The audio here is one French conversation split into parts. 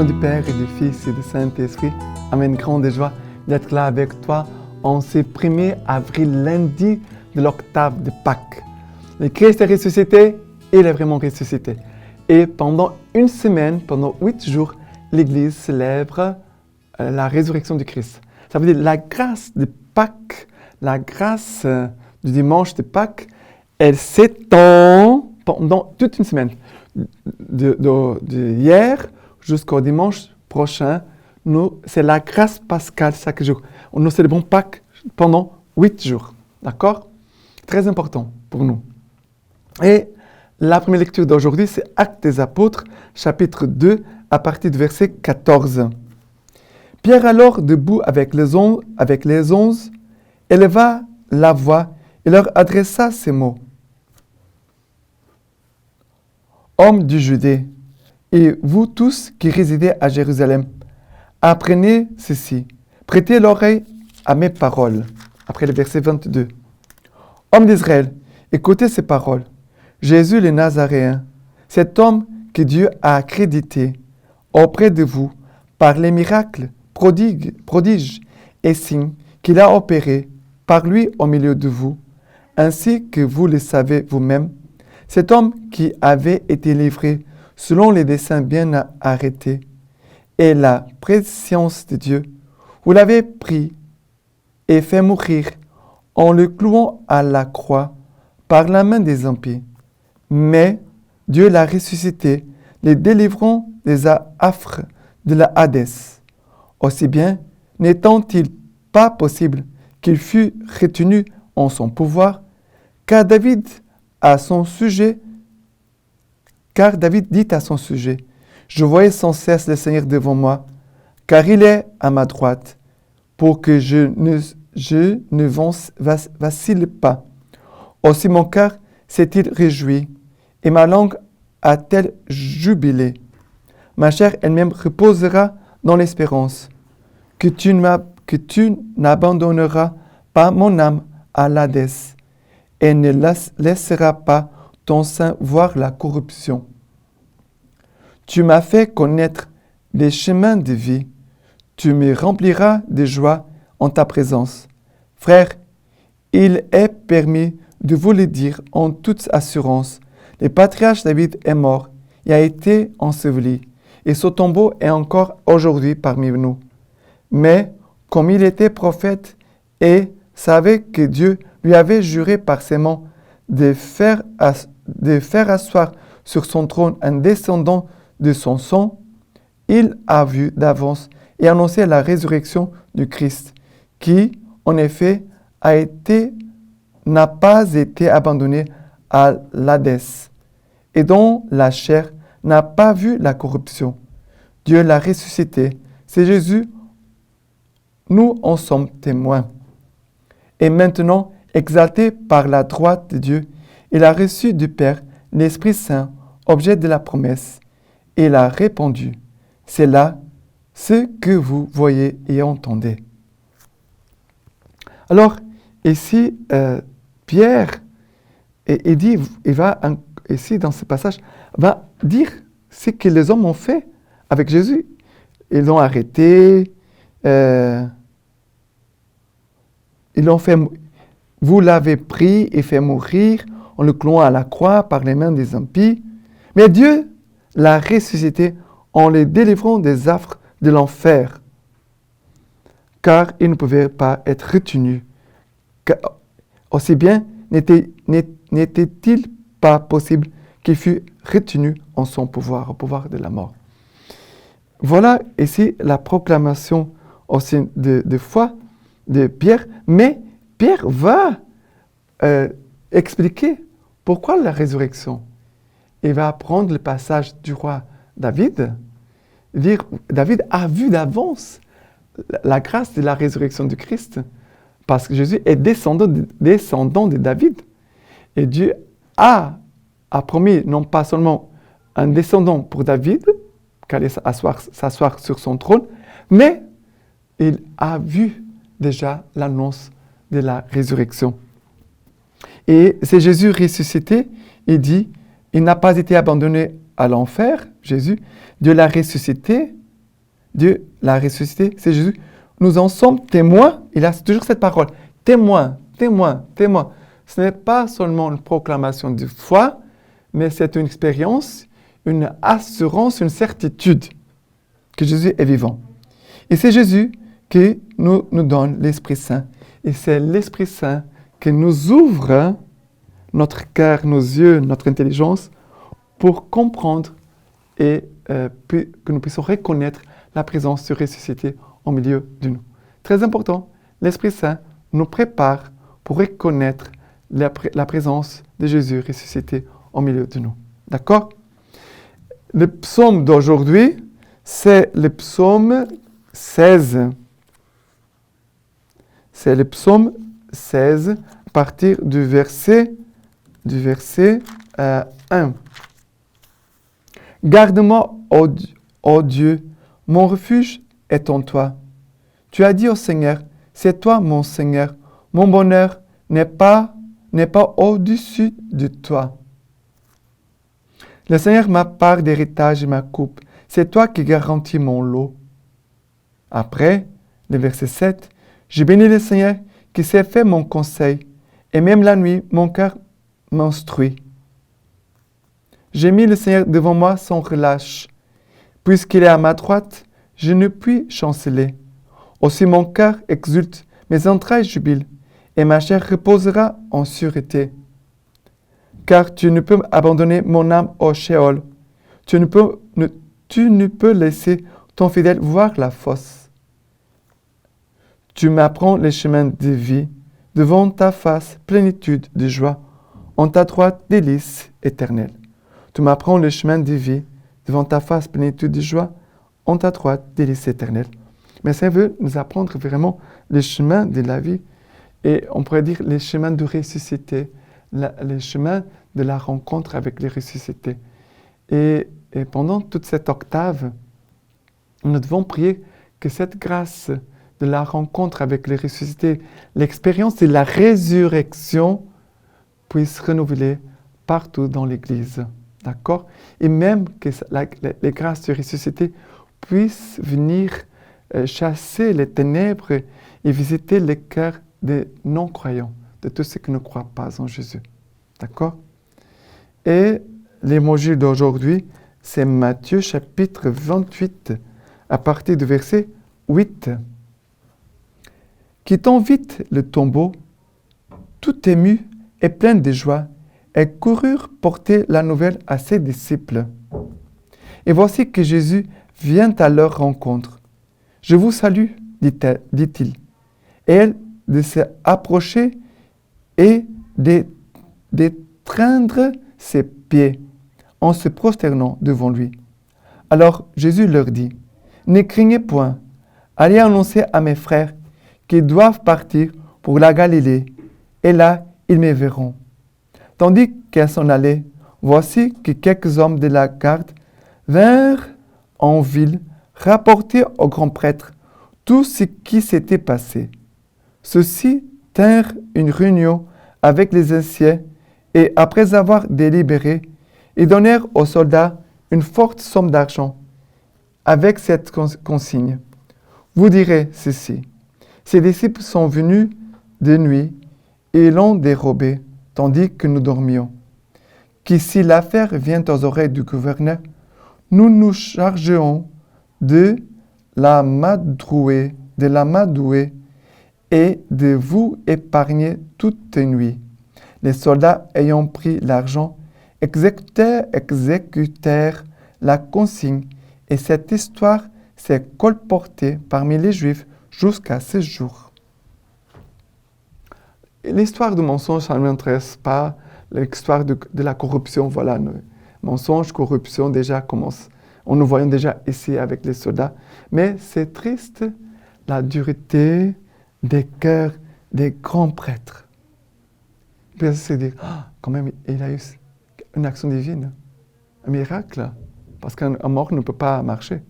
nom du Père et du Fils et du Saint-Esprit, Amen. Grande joie d'être là avec toi en ce 1er avril, lundi de l'octave de Pâques. Le Christ est ressuscité, il est vraiment ressuscité. Et pendant une semaine, pendant 8 jours, l'Église célèbre la résurrection du Christ. Ça veut dire la grâce de Pâques, la grâce du dimanche de Pâques, elle s'étend pendant toute une semaine. De hier jusqu'au dimanche prochain, c'est la grâce pascale chaque jour. Nous célébrons Pâques pendant 8 jours. D'accord? Très important pour nous. Et la première lecture d'aujourd'hui, c'est Actes des Apôtres, chapitre 2, à partir du verset 14. Pierre alors, debout avec les 11, éleva la voix et leur adressa ces mots. Hommes du Judée, et vous tous qui résidez à Jérusalem, apprenez ceci, prêtez l'oreille à mes paroles. Après le verset 22. Hommes d'Israël, écoutez ces paroles. Jésus le Nazaréen, cet homme que Dieu a accrédité auprès de vous par les miracles, prodiges et signes qu'il a opérés par lui au milieu de vous, ainsi que vous le savez vous-même, cet homme qui avait été livré selon les desseins bien arrêtés et la préscience de Dieu, vous l'avez pris et fait mourir en le clouant à la croix par la main des impies. Mais Dieu l'a ressuscité, les délivrant des affres de la Hadès. Aussi bien, n'étant-il pas possible qu'il fût retenu en son pouvoir, car David dit à son sujet, je voyais sans cesse le Seigneur devant moi, car il est à ma droite, pour que je ne vacille pas. Aussi mon cœur s'est-il réjoui, et ma langue a-t-elle jubilé. Ma chair elle-même reposera dans l'espérance, que tu n'abandonneras pas mon âme à l'Hadès, et ne laisseras pas ton sein voir la corruption. Tu m'as fait connaître des chemins de vie. Tu me rempliras de joie en ta présence. Frères, il est permis de vous le dire en toute assurance. Le patriarche David est mort et a été enseveli, et son tombeau est encore aujourd'hui parmi nous. Mais comme il était prophète et savait que Dieu lui avait juré par serment de faire asseoir sur son trône un descendant de son sang, il a vu d'avance et annoncé la résurrection du Christ, qui, en effet, n'a pas été abandonné à l'Hadès, et dont la chair n'a pas vu la corruption. Dieu l'a ressuscité. C'est Jésus. Nous en sommes témoins. Et maintenant, exalté par la droite de Dieu, il a reçu du Père l'Esprit Saint, objet de la promesse. Il a répondu. C'est là ce que vous voyez et entendez. Alors, ici, Pierre, ici dans ce passage, va dire ce que les hommes ont fait avec Jésus. Ils l'ont arrêté, ils l'ont fait, vous l'avez pris et fait mourir en le clouant à la croix par les mains des impies. Mais Dieu l'a ressuscité en le délivrant des affres de l'enfer, car il ne pouvait pas être retenu. Aussi bien n'était-il pas possible qu'il fût retenu en son pouvoir, au pouvoir de la mort. Voilà ici la proclamation aussi de foi de Pierre, mais Pierre va expliquer pourquoi la résurrection. Il va prendre le passage du roi David, dire David a vu d'avance la grâce de la résurrection du Christ, parce que Jésus est descendant de David. Et Dieu a promis non pas seulement un descendant pour David, qui allait s'asseoir sur son trône, mais il a vu déjà l'annonce de la résurrection. Et c'est Jésus ressuscité, il dit, il n'a pas été abandonné à l'enfer, Jésus, Dieu l'a ressuscité, Dieu l'a ressuscité, c'est Jésus. Nous en sommes témoins. Il a toujours cette parole. Témoins, témoins, témoins. Ce n'est pas seulement une proclamation de foi, mais c'est une expérience, une assurance, une certitude que Jésus est vivant. Et c'est Jésus qui nous donne l'Esprit Saint. Et c'est l'Esprit Saint qui nous ouvre notre cœur, nos yeux, notre intelligence pour comprendre et que nous puissions reconnaître la présence du ressuscité au milieu de nous. Très important, l'Esprit Saint nous prépare pour reconnaître la présence de Jésus ressuscité au milieu de nous. D'accord? Le psaume d'aujourd'hui, c'est le psaume 16. C'est le psaume 16 à partir du verset 1. Garde-moi, ô Dieu, mon refuge est en toi. Tu as dit au Seigneur, c'est toi mon Seigneur, mon bonheur n'est pas au-dessus de toi. Le Seigneur ma part d'héritage et ma coupe, c'est toi qui garantis mon lot. Après, le verset 7, j'ai béni le Seigneur qui s'est fait mon conseil, et même la nuit, mon cœur m'instruit. J'ai mis le Seigneur devant moi sans relâche. Puisqu'il est à ma droite, je ne puis chanceler. Aussi mon cœur exulte, mes entrailles jubilent, et ma chair reposera en sûreté. Car tu ne peux abandonner mon âme au Sheol. Tu ne peux laisser ton fidèle voir la fosse. Tu m'apprends les chemins de vie. Devant ta face, plénitude de joie. En ta droite, délices éternelles. Tu m'apprends le chemin de vie. Devant ta face, plénitude de joie. En ta droite, délices éternelles. Mais ça veut nous apprendre vraiment les chemins de la vie. Et on pourrait dire les chemins du ressuscité. Les chemins de la rencontre avec les ressuscités. Et pendant toute cette octave, nous devons prier que cette grâce de la rencontre avec les ressuscités, l'expérience de la résurrection puisse renouveler partout dans l'Église. D'accord? Et même que les grâces du ressuscité puissent venir chasser les ténèbres et visiter les cœurs des non-croyants, de tous ceux qui ne croient pas en Jésus. D'accord? Et l'évangile d'aujourd'hui, c'est Matthieu chapitre 28, à partir du verset 8. Quittant vite le tombeau, tout ému et plein de joie, elles coururent porter la nouvelle à ses disciples. Et voici que Jésus vient à leur rencontre. « Je vous salue, dit-il. » Et elle de s'approcher et d'étreindre ses pieds en se prosternant devant lui. Alors Jésus leur dit, « Ne craignez point, allez annoncer à mes frères qu'ils doivent partir pour la Galilée, et là ils me verront. » Tandis qu'elle s'en allait, voici que quelques hommes de la garde vinrent en ville rapporter au grand prêtre tout ce qui s'était passé. Ceux-ci tinrent une réunion avec les anciens et après avoir délibéré, ils donnèrent aux soldats une forte somme d'argent avec cette consigne. Vous direz ceci, ces disciples sont venus de nuit et l'ont dérobé, tandis que nous dormions. Que si l'affaire vient aux oreilles du gouverneur, nous nous chargeons de l'amadouer et de vous épargner toute nuit. Les soldats ayant pris l'argent exécutèrent la consigne et cette histoire s'est colportée parmi les Juifs jusqu'à ce jour. L'histoire du mensonge, ça ne m'intéresse pas. L'histoire de la corruption, voilà. Mensonge, corruption, déjà commence. On nous voyons déjà ici avec les soldats. Mais c'est triste, la dureté des cœurs des grands prêtres. Puis c'est dire, quand même, il a eu une action divine, un miracle, parce qu'un mort ne peut pas marcher.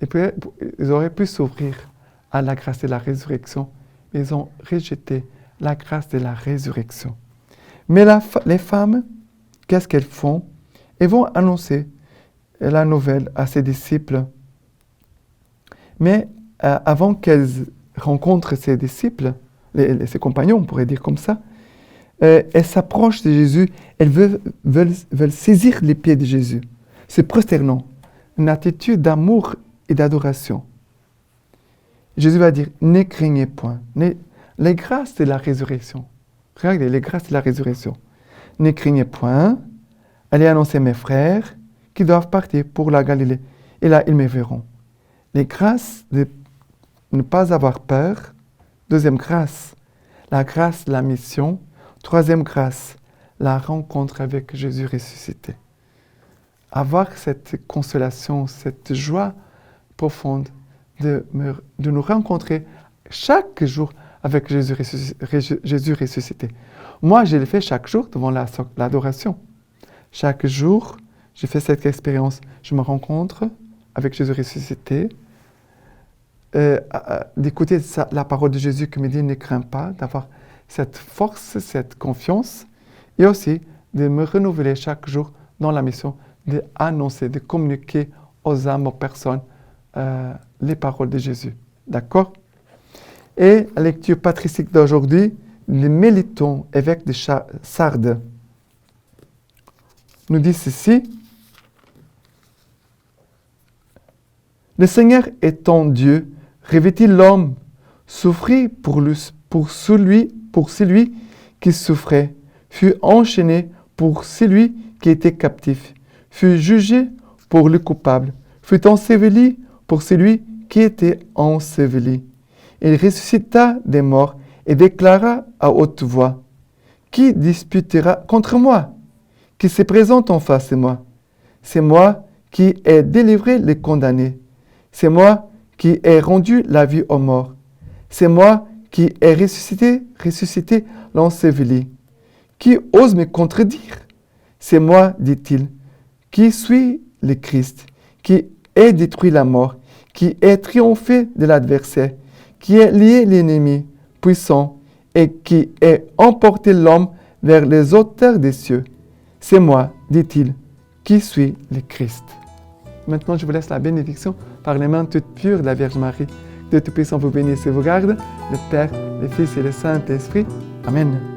Et puis, ils auraient pu s'ouvrir à la grâce de la résurrection, mais ils ont rejeté la grâce de la résurrection. Mais les femmes, qu'est-ce qu'elles font? Elles vont annoncer la nouvelle à ses disciples. Mais avant qu'elle rencontre ses disciples, ses compagnons, on pourrait dire comme ça, elle s'approche de Jésus, elle veut saisir les pieds de Jésus, se prosternant, une attitude d'amour et d'adoration. Jésus va dire, ne craignez point. Les grâces de la résurrection. Regardez, les grâces de la résurrection. Ne craignez point. Allez annoncer à mes frères qui doivent partir pour la Galilée. Et là, ils me verront. Les grâces de ne pas avoir peur. Deuxième grâce, la grâce de la mission. Troisième grâce, la rencontre avec Jésus ressuscité. Avoir cette consolation, cette joie profonde de nous rencontrer chaque jour avec Jésus ressuscité. Moi, je le fais chaque jour devant l'adoration. Chaque jour, je fais cette expérience. Je me rencontre avec Jésus ressuscité, d'écouter la parole de Jésus qui me dit « ne crains pas », d'avoir cette force, cette confiance, et aussi de me renouveler chaque jour dans la mission d'annoncer, de communiquer aux âmes, aux personnes, les paroles de Jésus. D'accord? Et la lecture patristique d'aujourd'hui, le Méliton, évêque de Sardes, nous dit ceci. Le Seigneur étant Dieu, revêtit l'homme, souffrit pour celui qui souffrait, fut enchaîné pour celui qui était captif, fut jugé pour le coupable, fut enseveli pour celui qui était enseveli. Il ressuscita des morts et déclara à haute voix, « Qui disputera contre moi? Qui se présente en face de moi? C'est moi qui ai délivré les condamnés. C'est moi qui ai rendu la vie aux morts. C'est moi qui ai ressuscité l'enseveli. Qui ose me contredire? C'est moi, dit-il, qui suis le Christ, qui ai détruit la mort, qui ai triomphé de l'adversaire, qui ai lié l'ennemi puissant et qui ai emporté l'homme vers les hauteurs des cieux. C'est moi, dit-il, qui suis le Christ. » Maintenant, je vous laisse la bénédiction par les mains toutes pures de la Vierge Marie. Dieu Tout-Puissant vous bénisse et vous garde, le Père, le Fils et le Saint-Esprit. Amen.